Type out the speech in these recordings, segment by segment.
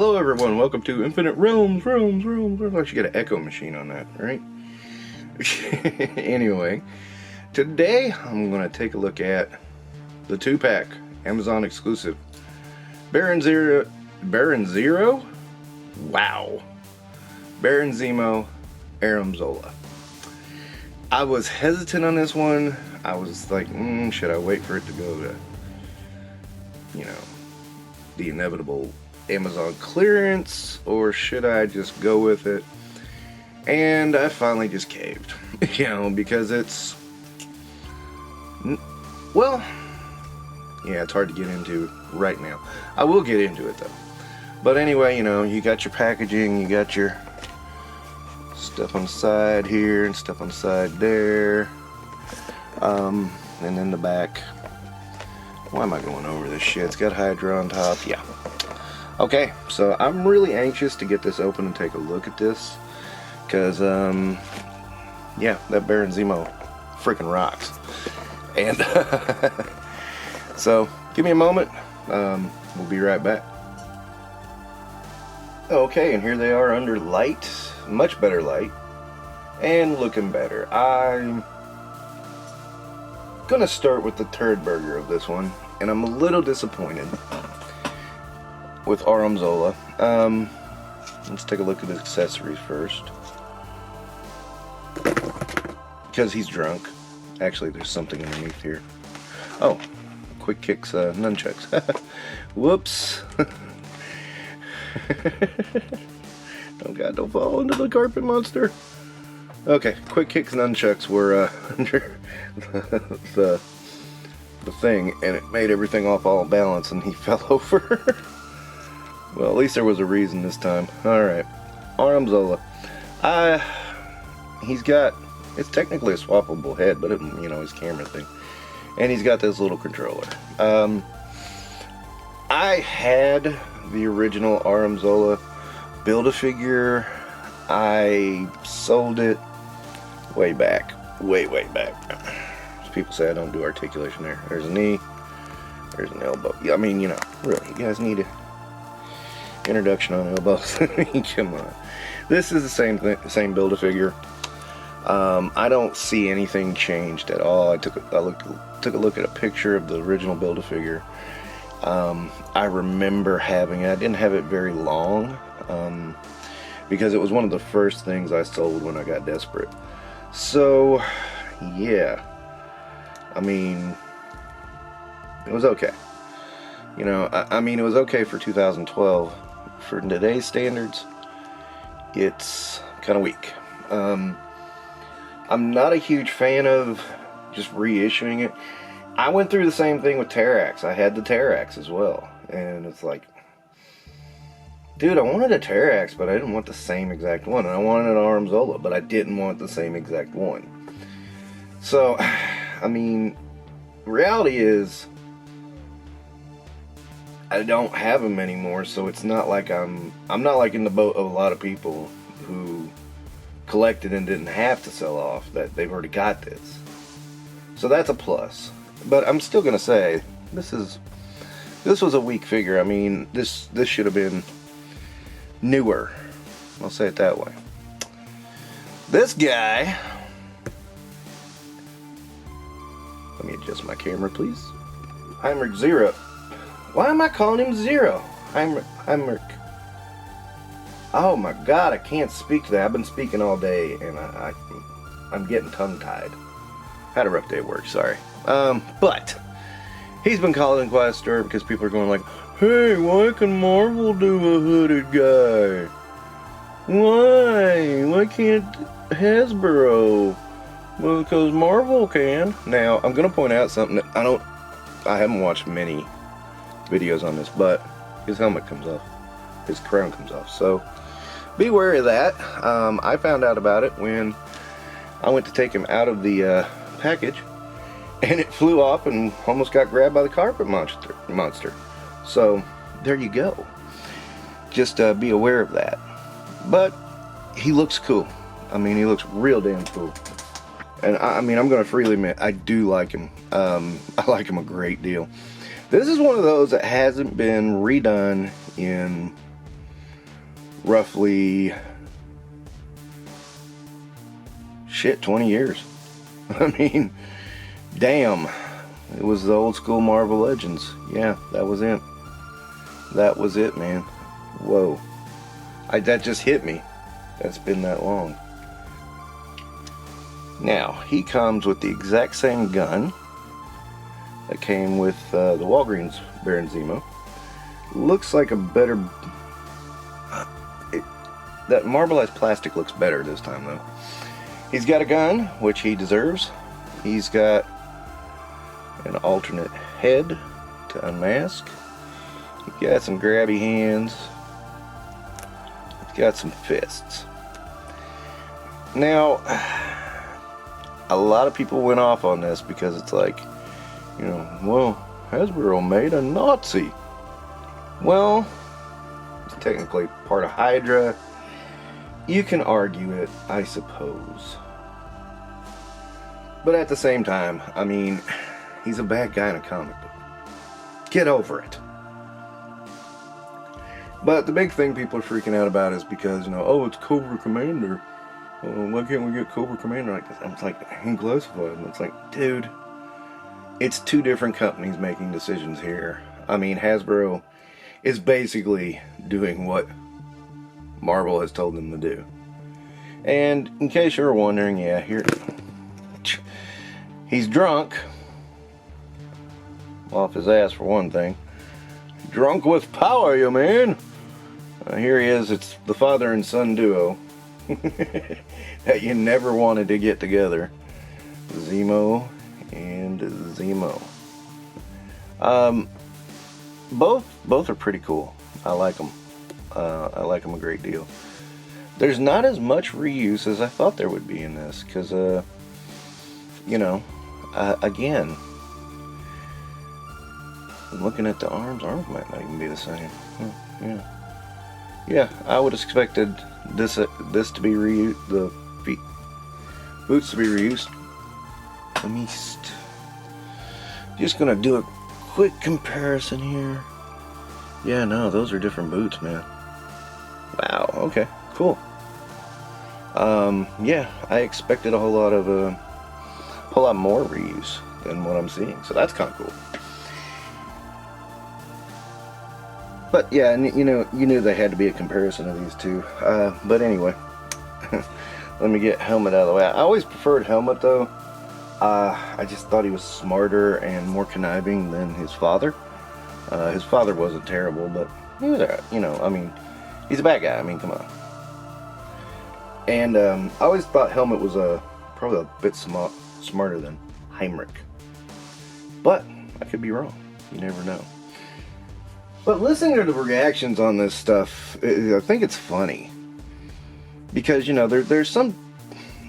Hello everyone, welcome to Infinite Realms. I should get an echo machine on that, right? Anyway, today I'm going to take a look at the 2-pack, Amazon exclusive, Baron Zero? Wow. Baron Zemo, Arhim Zola. I was hesitant on this one. I was like, should I wait for it to go to, you know, the inevitable Amazon clearance, or should I just go with it? And I finally just caved, you know, because it's, well, yeah, it's hard to get into right now. I will get into it though. But anyway, you know, you got your packaging, you got your stuff on the side here and stuff on the side there, and then the back. Why am I going over this shit? It's got Hydra on top. Yeah. Okay, so I'm really anxious to get this open and take a look at this, because yeah, that Baron Zemo freaking rocks. And so give me a moment, we'll be right back. Okay, and here they are under light, much better light, and looking better. I'm gonna start with the turd burger of this one, and I'm a little disappointed with Arhim Zola. Let's take a look at his accessories first, because he's drunk. Actually, there's something underneath here. Oh, quick kicks, nunchucks. Whoops. Oh god, don't fall into the carpet monster. Okay, quick kicks nunchucks were under the thing, and it made everything off all balance, and he fell over. Well, at least there was a reason this time. Alright, Arhim Zola. He's got, it's technically a swappable head, but it, you know, his camera thing. And he's got this little controller. I had the original Arhim Zola Build-A-Figure. I sold it way back. Way back. People say I don't do articulation there. There's a knee. There's an elbow. I mean, you know, really, you guys need a introduction on elbows. I mean, come on. This is the same thing, same Build-A-Figure. I don't see anything changed at all. I took a look at a picture of the original Build-A-Figure. I remember having it. I didn't have it very long, because it was one of the first things I sold when I got desperate. So, yeah. I mean, it was okay. You know, I mean, it was okay for 2012. For today's standards, it's kind of weak. I'm not a huge fan of just reissuing it. I went through the same thing with Terrax. I had the Terrax as well, and it's like, dude, I wanted a Terrax, but I didn't want the same exact one. And I wanted an Arhim Zola, but I didn't want the same exact one. So, I mean, reality is, I don't have them anymore, so it's not like I'm not like in the boat of a lot of people who collected and didn't have to sell off, that they've already got this. So that's a plus. But I'm still gonna say this was a weak figure. I mean, this should have been newer. I'll say it that way. This guy, let me adjust my camera, please. Heinrich Zero. Why am I calling him Zero? Heinrich. Oh my god, I can't speak to that. I've been speaking all day, and I'm getting tongue-tied. Had a rough day at work, sorry. But he's been causing quite a stir, because people are going like, hey, why can Marvel do a hooded guy? Why can't Hasbro? Well, because Marvel can. Now, I'm going to point out something that I haven't watched many videos on this, but his helmet comes off. His crown comes off. So, be wary of that. I found out about it when I went to take him out of the package, and it flew off and almost got grabbed by the carpet monster. So, there you go. Just be aware of that. But, he looks cool. I mean, he looks real damn cool. And I mean, I'm going to freely admit, I do like him. I like him a great deal. This is one of those that hasn't been redone in roughly, shit, 20 years. I mean, damn. It was the old school Marvel Legends. Yeah, that was it. That was it, man. Whoa. That just hit me. That's been that long. Now, he comes with the exact same gun that came with the Walgreens Baron Zemo. Looks like a better... that marbleized plastic looks better this time, though. He's got a gun, which he deserves. He's got an alternate head to unmask. He's got some grabby hands. He's got some fists. Now, a lot of people went off on this because it's like, you know, well, Hasbro made a Nazi. Well, it's technically part of Hydra. You can argue it, I suppose. But at the same time, I mean, he's a bad guy in a comic book. Get over it. But the big thing people are freaking out about is because, you know, oh, it's Cobra Commander. Why can't we get Cobra Commander like this? And it's like, ain't classified. And it's like, dude, it's two different companies making decisions here. I mean, Hasbro is basically doing what Marvel has told them to do. And in case you were wondering, yeah, here, he's drunk. Off his ass for one thing. Drunk with power, you man. Here he is. It's the father and son duo that you never wanted to get together. Zemo and Zemo. Both are pretty cool. I like them. I like them a great deal. There's not as much reuse as I thought there would be in this, because, you know, again, looking at the arms might not even be the same. Yeah, I would have expected this to be reused, the feet, boots to be reused. Let me just gonna do a quick comparison here. Yeah, no, those are different boots, man. Wow. Okay. Cool. Yeah, I expected a whole lot more reuse than what I'm seeing, so that's kind of cool. But yeah, and you knew there had to be a comparison of these two. But anyway, let me get Helmet out of the way. I always preferred Helmet though. I just thought he was smarter and more conniving than his father. His father wasn't terrible, but he was alright. You know, I mean, he's a bad guy. I mean, come on. And I always thought Helmet was probably a bit smarter than Heinrich. But I could be wrong. You never know. But listening to the reactions on this stuff, I think it's funny. Because, you know, there's some...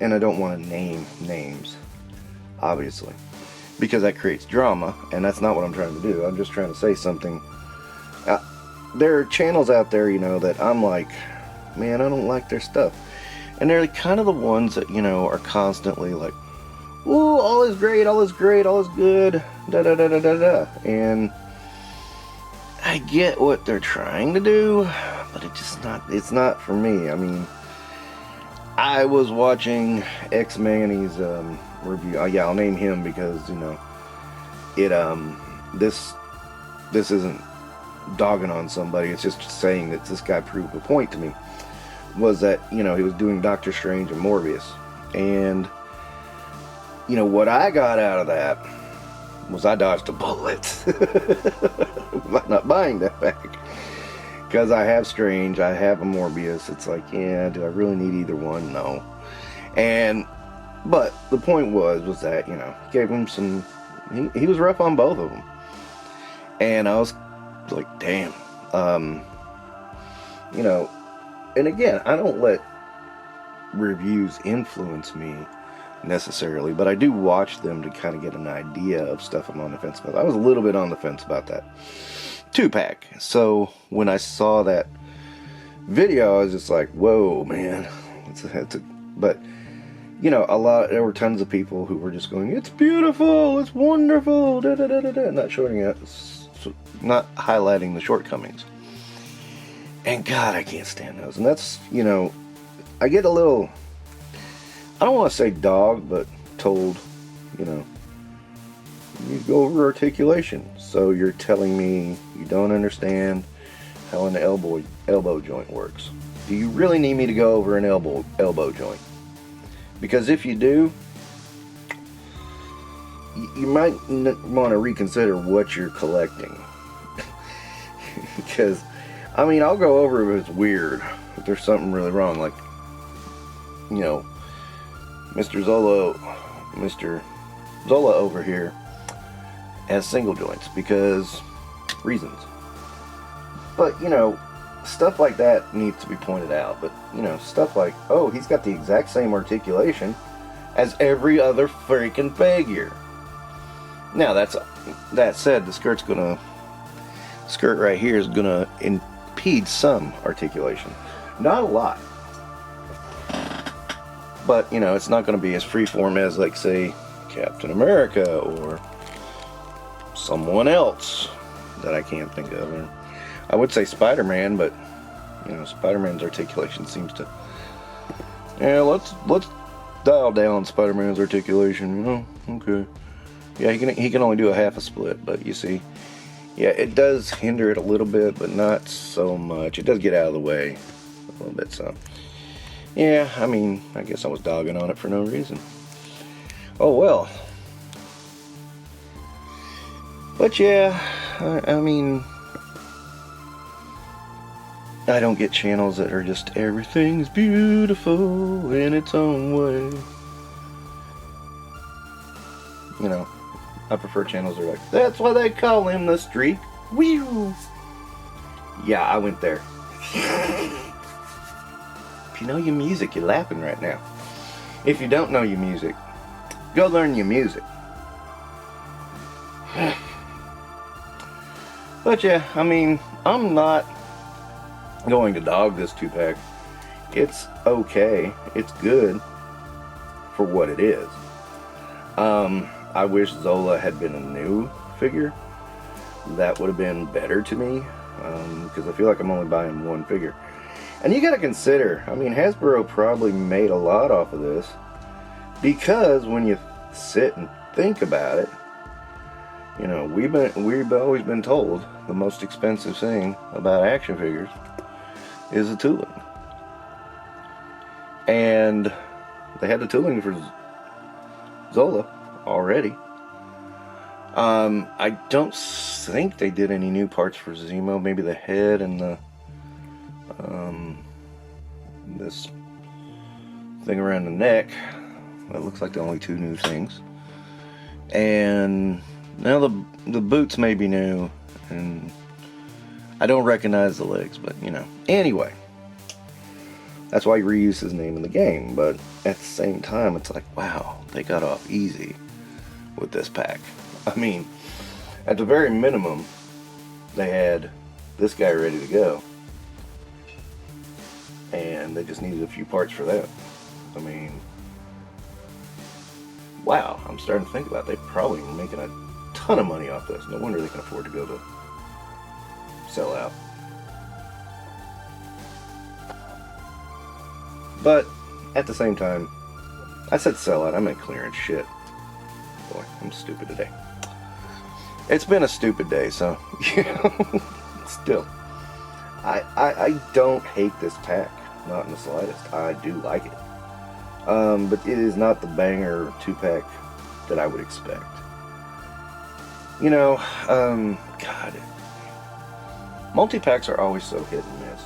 And I don't want to name names, obviously. Because that creates drama, and that's not what I'm trying to do. I'm just trying to say something. There are channels out there, you know, that I'm like, man, I don't like their stuff. And they're kind of the ones that, you know, are constantly like, ooh, all is great, all is great, all is good, da-da-da-da-da-da. And I get what they're trying to do, but it's not for me. I mean, I was watching X-Manny's review. Yeah, I'll name him because, you know, this isn't dogging on somebody. It's just saying that this guy proved a point to me. Was that, you know, he was doing Doctor Strange and Morbius. And, you know, what I got out of that was I dodged a bullet. I'm not buying that back. Because I have Strange, I have a Morbius. It's like, yeah, do I really need either one? No. But the point was that, you know, gave him some, he was rough on both of them. And I was like, damn. You know, and again, I don't let reviews influence me necessarily, but I do watch them to kind of get an idea of stuff I'm on the fence about. I was a little bit on the fence about that 2-pack. So when I saw that video, I was just like, whoa, man. But, you know, there were tons of people who were just going, it's beautiful, it's wonderful, da da da da da, not showing it, not highlighting the shortcomings. And God, I can't stand those. And that's, you know, I get a little, I don't want to say dog, but told, you know, you go over articulation. So you're telling me you don't understand how an elbow joint works. Do you really need me to go over an elbow joint? Because if you do, you might want to reconsider what you're collecting. Because, I mean, I'll go over if it's weird, if there's something really wrong, like, you know, Mr. Zola over here has single joints because reasons. But, you know, stuff like that needs to be pointed out. But, you know, stuff like, oh, he's got the exact same articulation as every other freaking figure. Now, that said, the skirt right here is gonna impede some articulation. Not a lot. But, you know, it's not gonna be as freeform as, like, say, Captain America or someone else that I can't think of. Or I would say Spider-Man, but, you know, Spider-Man's articulation seems to... Yeah, let's dial down Spider-Man's articulation, you know? Okay. Yeah, he can only do a half a split, but you see... Yeah, it does hinder it a little bit, but not so much. It does get out of the way a little bit, so... Yeah, I mean, I guess I was dogging on it for no reason. Oh, well. But yeah, I mean... I don't get channels that are just everything's beautiful in its own way. You know, I prefer channels that are like, that's why they call him the Streak. Whew. Yeah, I went there. If you know your music, you're laughing right now. If you don't know your music, go learn your music. But yeah, I mean, I'm not going to dog this 2-pack. It's okay. It's good for what it is. I wish Zola had been a new figure. That would have been better to me, because I feel like I'm only buying one figure. And you gotta consider, I mean, Hasbro probably made a lot off of this, because when you sit and think about it, you know, we've always been told the most expensive thing about action figures is the tooling. And they had the tooling for Zola already. I don't think they did any new parts for Zemo. Maybe the head and the this thing around the neck. That looks like the only two new things. And now the boots may be new, and I don't recognize the legs, but you know. Anyway, that's why he reused his name in the game. But at the same time, it's like, wow, they got off easy with this pack. I mean, at the very minimum, they had this guy ready to go, and they just needed a few parts for that. I mean, wow, I'm starting to think about it. They're probably making a ton of money off this. No wonder they can afford to go to sell out. But at the same time, I said sell out, I meant clearance. Shit. Boy, I'm stupid today. It's been a stupid day, so, you know, still. I don't hate this pack, not in the slightest. I do like it. But it is not the banger 2-pack that I would expect. You know, God, multi-packs are always so hit and miss.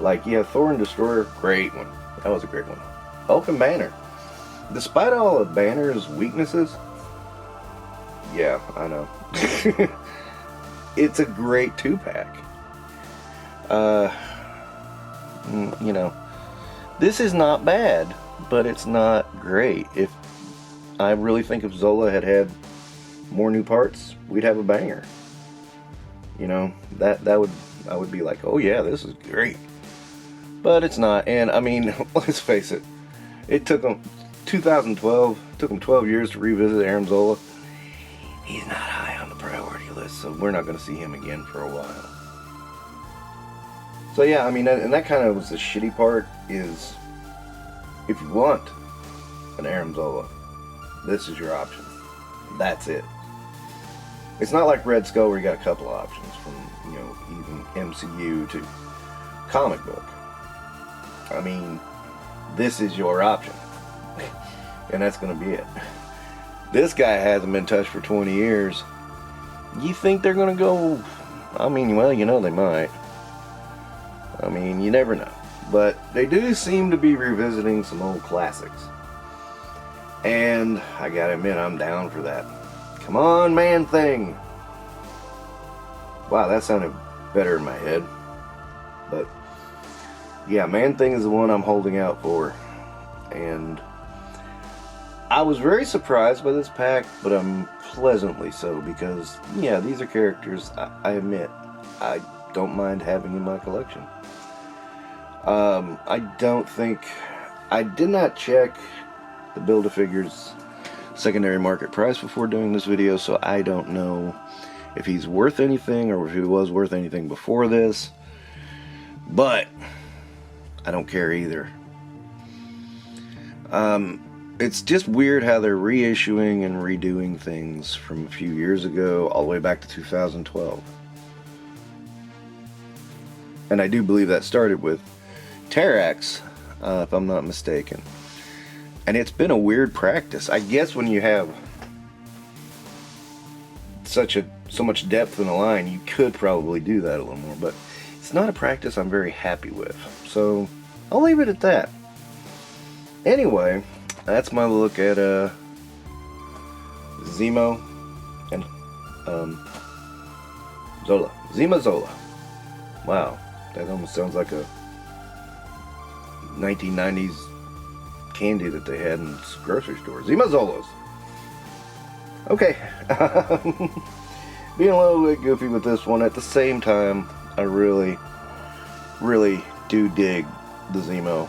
Like, yeah, Thor and Destroyer, great one. That was a great one. Hulk and Banner. Despite all of Banner's weaknesses, yeah, I know. It's a great 2-pack. You know, this is not bad, but it's not great. If I really think if Zola had more new parts, we'd have a banger. You know, I would be like, oh yeah, this is great. But it's not. And I mean, let's face it, it took them 2012, took them 12 years to revisit Arhim Zola. He's not high on the priority list, so we're not going to see him again for a while. So yeah, I mean, and that kind of was the shitty part, is if you want an Arhim Zola, this is your option. That's it. It's not like Red Skull where you got a couple of options, from, you know, even MCU to comic book. I mean, this is your option. And that's going to be it. This guy hasn't been touched for 20 years. You think they're going to go... I mean, well, you know, they might. I mean, you never know. But they do seem to be revisiting some old classics. And I gotta admit, I'm down for that. Come on, Man-Thing! Wow, that sounded better in my head. But, yeah, Man-Thing is the one I'm holding out for. And I was very surprised by this pack, but I'm pleasantly so, because, yeah, these are characters, I admit, I don't mind having in my collection. I don't think... I did not check the Build-A-Figures secondary market price before doing this video, so I don't know if he's worth anything, or if he was worth anything before this. But I don't care either. It's just weird how they're reissuing and redoing things from a few years ago all the way back to 2012. And I do believe that started with Terrax, if I'm not mistaken. And it's been a weird practice. I guess when you have so much depth in a line, you could probably do that a little more, but it's not a practice I'm very happy with. So I'll leave it at that. Anyway, that's my look at Zemo and Zola. Zemo Zola. Wow, that almost sounds like a 1990s candy that they had in grocery stores. Zemo Zolas. Okay. Being a little bit goofy with this one. At the same time, I really, really do dig the Zemo.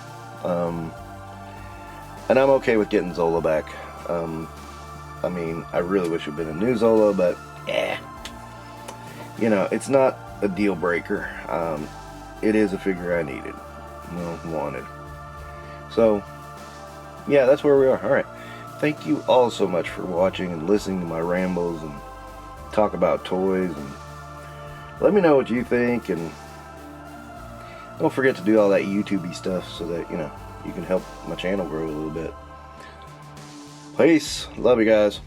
And I'm okay with getting Zola back. I mean, I really wish it had been a new Zola, but you know, it's not a deal breaker. It is a figure I needed, wanted. So, yeah, that's where we are. Alright, thank you all so much for watching and listening to my rambles and talk about toys, and let me know what you think, and don't forget to do all that YouTube-y stuff so that, you know, you can help my channel grow a little bit. Peace. Love you guys.